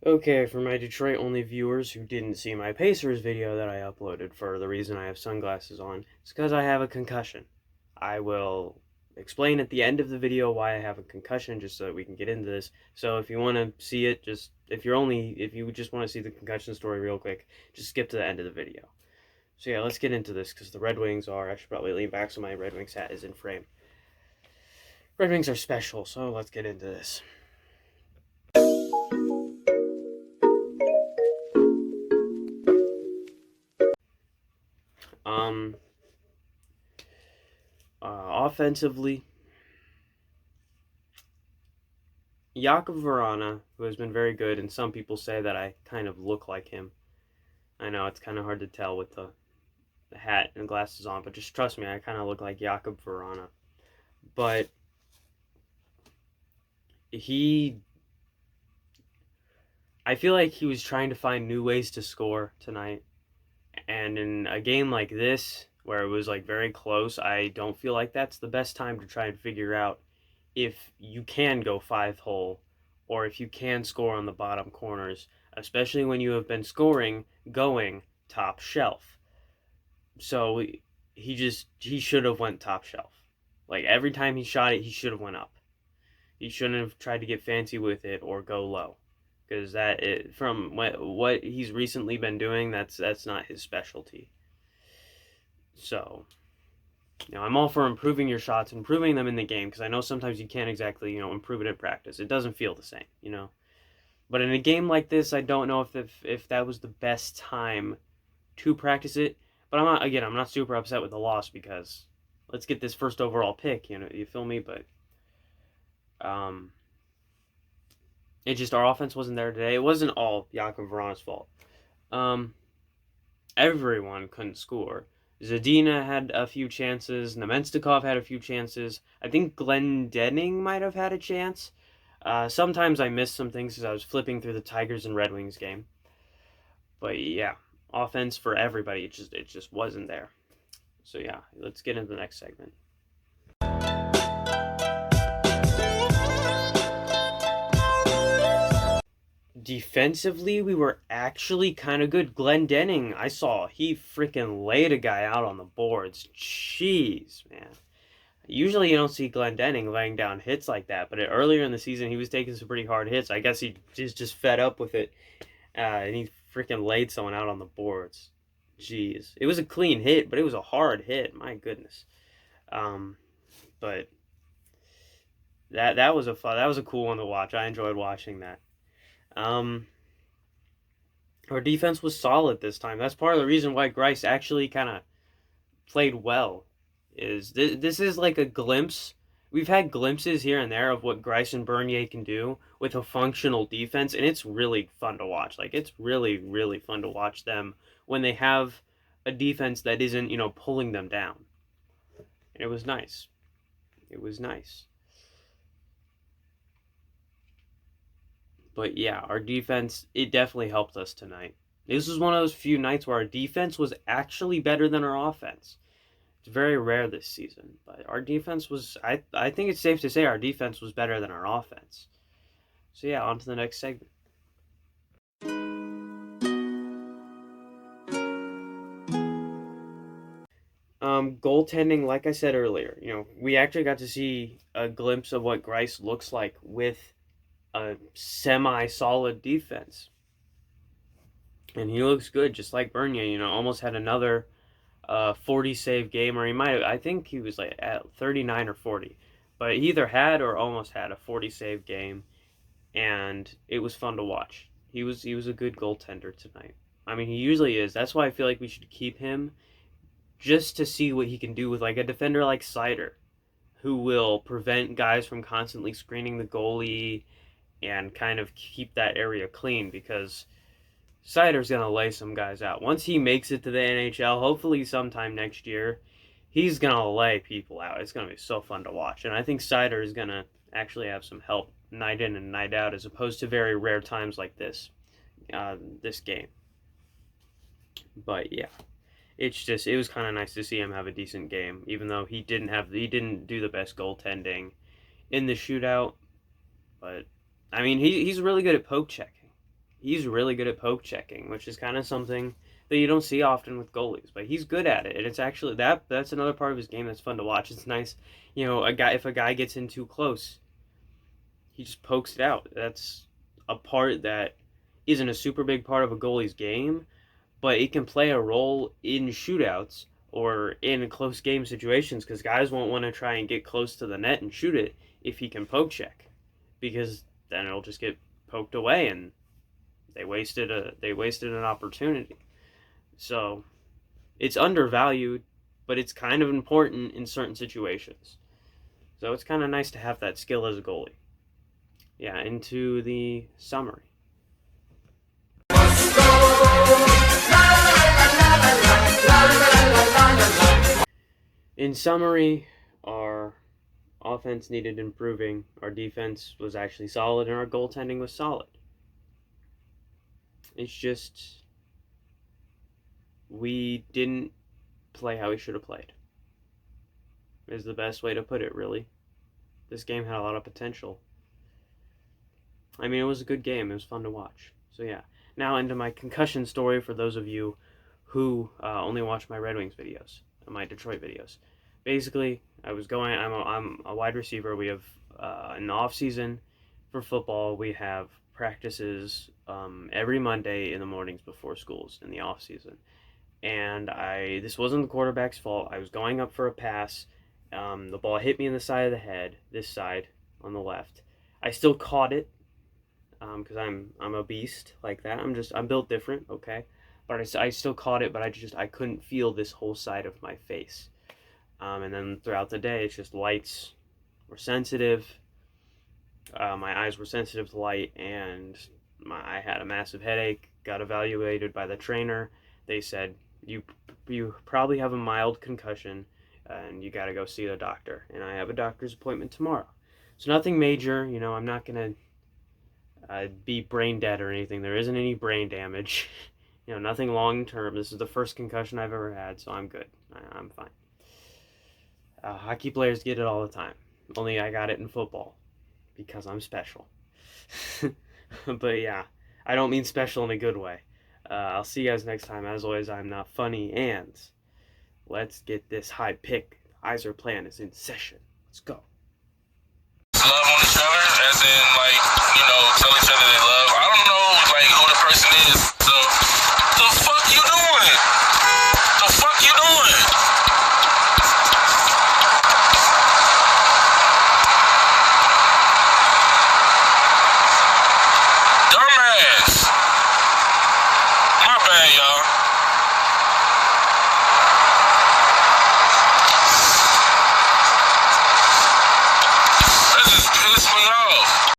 Okay, for my Detroit-only viewers who didn't see my Pacers video that I uploaded for the reason I have sunglasses on, it's because I have a concussion. I will explain at the end of the video why I have a concussion just so that we can get into this. So if you want to see it, if you just want to see the concussion story real quick, just skip to the end of the video. So yeah, let's get into this because the Red Wings are, I should probably lean back so my Red Wings hat is in frame. Red Wings are special, so let's get into this. Um, Offensively, Jakub Verana, who has been very good, and some people say that I kind of look like him. I know it's kind of hard to tell with the hat and glasses on, but just trust me, I kind of look like Jakub Verana. But he, I feel like he was trying to find new ways to score tonight. And in a game like this, where it was like very close, I don't feel like that's the best time to try and figure out if you can go 5 hole or if you can score on the bottom corners, especially when you have been scoring going top shelf. So he should have went top shelf. Like every time he shot it, he should have went up. He shouldn't have tried to get fancy with it or go low, because from what he's recently been doing, that's not his specialty. So I'm all for improving your shots, improving them in the game, because I know sometimes you can't exactly, improve it in practice. It doesn't feel the same. But in a game like this, I don't know if that was the best time to practice it. But I'm not super upset with the loss because let's get this first overall pick. You feel me? But um, it just our offense wasn't there today. It wasn't all Jakub Vrana's fault. Um, Everyone couldn't score. Zadina had a few chances. Nemenstikov had a few chances. I think Glendening might have had a chance. Sometimes I missed some things because I was flipping through the Tigers and Red Wings game. But yeah, offense for everybody. It just wasn't there. So yeah, let's get into the next segment. Defensively, we were actually kind of good. Glendening, I saw he freaking laid a guy out on the boards. Jeez, man. Usually you don't see Glendening laying down hits like that, but earlier in the season he was taking some pretty hard hits. I guess he just fed up with it, and he freaking laid someone out on the boards. Jeez, it was a clean hit, but it was a hard hit. My goodness. Um, but that was a cool one to watch. I enjoyed watching that. Um, our defense was solid this time. That's part of the reason why Grice actually kind of played well. This is like a glimpse. We've had glimpses here and there of what Grice and Bernier can do with a functional defense, and it's really fun to watch. Like it's really, really fun to watch them when they have a defense that isn't, pulling them down. And it was nice. It was nice. But yeah, our defense, it definitely helped us tonight. This was one of those few nights where our defense was actually better than our offense. It's very rare this season, but our defense was, I think it's safe to say our defense was better than our offense. So yeah, on to the next segment. Goaltending, like I said earlier, we actually got to see a glimpse of what Grice looks like with a semi-solid defense. And he looks good, just like Bernier, almost had another 40 save game, or he might have, I think he was like at 39 or 40. But he either had or almost had a 40 save game, and it was fun to watch. He was a good goaltender tonight. I mean, he usually is. That's why I feel like we should keep him just to see what he can do with like a defender like Sider, who will prevent guys from constantly screening the goalie and kind of keep that area clean because Sider's going to lay some guys out. Once he makes it to the NHL, hopefully sometime next year, he's going to lay people out. It's going to be so fun to watch. And I think Sider is going to actually have some help night in and night out as opposed to very rare times like this game. But yeah, it was kind of nice to see him have a decent game, even though he didn't do the best goaltending in the shootout. But I mean, he's really good at poke checking. he's really good at poke checking, which is kind of something that you don't see often with goalies, but he's good at it. And it's actually that's another part of his game that's fun to watch. It's nice, if a guy gets in too close, he just pokes it out. That's a part that isn't a super big part of a goalie's game, but it can play a role in shootouts or in close game situations because guys won't want to try and get close to the net and shoot it if he can poke check, because then it'll just get poked away and they wasted an opportunity. So it's undervalued, but it's kind of important in certain situations. So it's kind of nice to have that skill as a goalie. Yeah, into the summary. In summary, our offense needed improving, our defense was actually solid, and our goaltending was solid. It's just we didn't play how we should have played, is the best way to put it, really. This game had a lot of potential. I mean, it was a good game. It was fun to watch. So yeah. Now into my concussion story for those of you who only watch my Red Wings videos, my Detroit videos. Basically, I'm a wide receiver. We have an off season for football. We have practices every Monday in the mornings before schools in the off season. And this wasn't the quarterback's fault. I was going up for a pass. The ball hit me in the side of the head, this side on the left. I still caught it because I'm a beast like that. I'm built different, okay? But I still caught it, but I couldn't feel this whole side of my face. And then throughout the day, it's just lights were sensitive. My eyes were sensitive to light, and I had a massive headache. Got evaluated by the trainer. They said, you probably have a mild concussion, and you got to go see the doctor. And I have a doctor's appointment tomorrow. So nothing major. I'm not going to be brain dead or anything. There isn't any brain damage. Nothing long term. This is the first concussion I've ever had, so I'm good. I'm fine. Hockey players get it all the time. Only I got it in football because I'm special. But yeah, I don't mean special in a good way. I'll see you guys next time. As always, I'm not funny, and let's get this high pick. Eyes are playing is in session. Let's go. Love on each other, as in, tell each other they love. I don't know, who the person is, so the fuck you doing? The fuck you doing? Dumbass. My bad, y'all.